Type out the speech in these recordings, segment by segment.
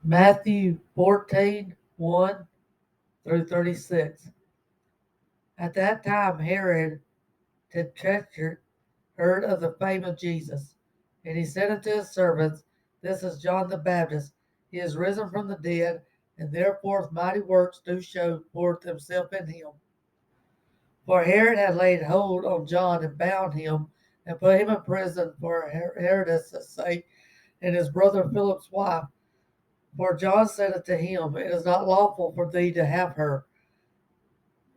Matthew 14:1 through 36. At that time, Herod the Tetrarch heard of the fame of Jesus, and he said unto his servants, This is John the Baptist. He is risen from the dead, and therefore mighty works do show forth himself in him. For Herod had laid hold on John and bound him, and put him in prison for Herod's sake and his brother Philip's wife. For John said unto him, It is not lawful for thee to have her.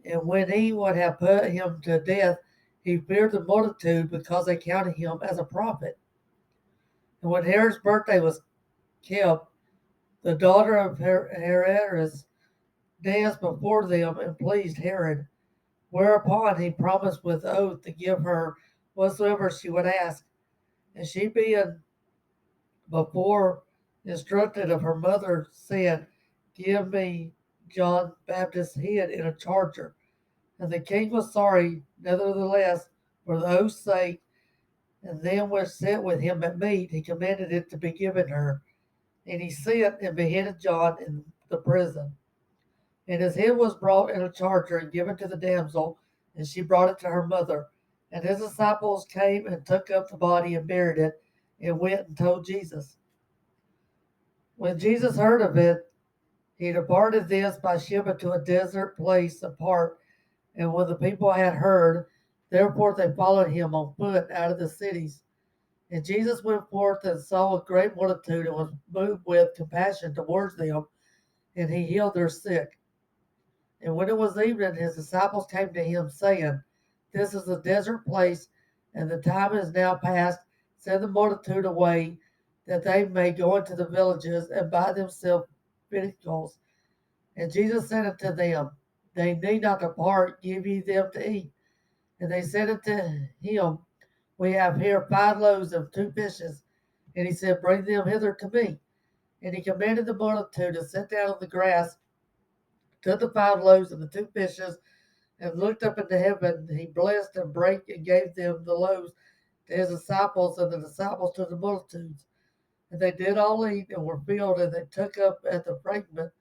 And when he would have put him to death, he feared the multitude because they counted him as a prophet. And when Herod's birthday was kept, the daughter of Herodias danced before them and pleased Herod. Whereupon he promised with oath to give her whatsoever she would ask. And she, being before instructed of her mother, said, Give me John Baptist's head in a charger. And the king was sorry, nevertheless, for the oath's sake, and then which sat with him at meat, he commanded it to be given her. And he sent and beheaded John in the prison. And his head was brought in a charger and given to the damsel, and she brought it to her mother. And his disciples came and took up the body and buried it, and went and told Jesus. When Jesus heard of it, he departed thence by ship into a desert place apart. And when the people had heard, therefore they followed him on foot out of the cities. And Jesus went forth and saw a great multitude and was moved with compassion towards them, and he healed their sick. And when it was evening, his disciples came to him, saying, This is a desert place, and the time is now past. Send the multitude away, that they may go into the villages and buy themselves victuals. And Jesus said unto them, They need not depart, give ye them to eat. And they said unto him, We have here 5 loaves and 2 fishes. And he said, Bring them hither to me. And he commanded the multitude to sit down on the grass, took the 5 loaves and the 2 fishes, and looked up into heaven. He blessed and brake and gave them the loaves to his disciples, and the disciples to the multitudes. And they did all eat and were filled, and they took up at the fragment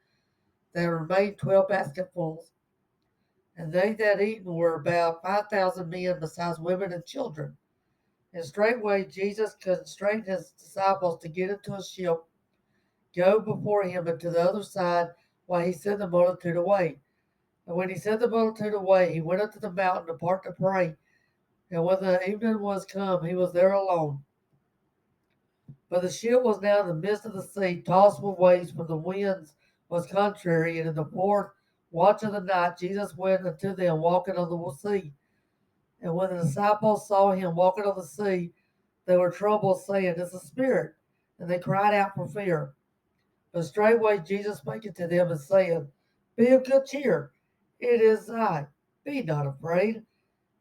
there remained 12 basketfuls. And they that eaten were about 5,000 men, besides women and children. And straightway Jesus constrained his disciples to get into a ship, go before him into the other side, while he sent the multitude away. And when he sent the multitude away, he went up to the mountain apart to pray. And when the evening was come, he was there alone. But the ship was now in the midst of the sea, tossed with waves, for the winds was contrary. And in the fourth watch of the night, Jesus went unto them walking on the sea. And when the disciples saw him walking on the sea, they were troubled, saying, It's a spirit. And they cried out for fear. But straightway Jesus spake unto them, and said, Be of good cheer, it is I, be not afraid.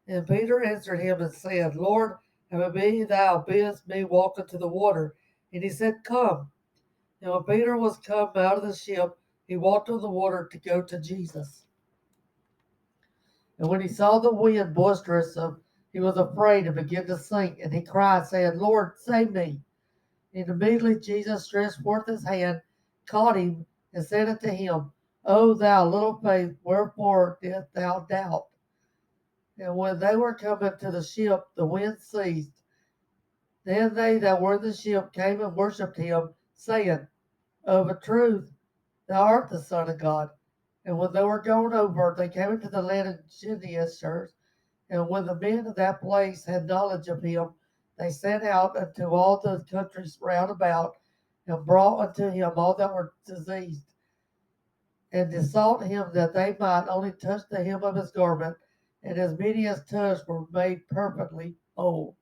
And Peter answered him and said, Lord, if it be thou, biddest me walk into the water. And he said, Come. And when Peter was come out of the ship, he walked on the water to go to Jesus. And when he saw the wind boisterous, he was afraid and began to sink. And he cried, saying, Lord, save me. And immediately Jesus stretched forth his hand, caught him, and said unto him, O thou little faith, wherefore didst thou doubt? And when they were come into the ship, the wind ceased. Then they that were in the ship came and worshipped him, saying, Of a truth, thou art the Son of God. And when they were gone over, they came into the land of Gennesaret. And when the men of that place had knowledge of him, they sent out unto all the countries round about, and brought unto him all that were diseased, and besought him that they might only touch the hem of his garment, and as many as touched were made perfectly whole.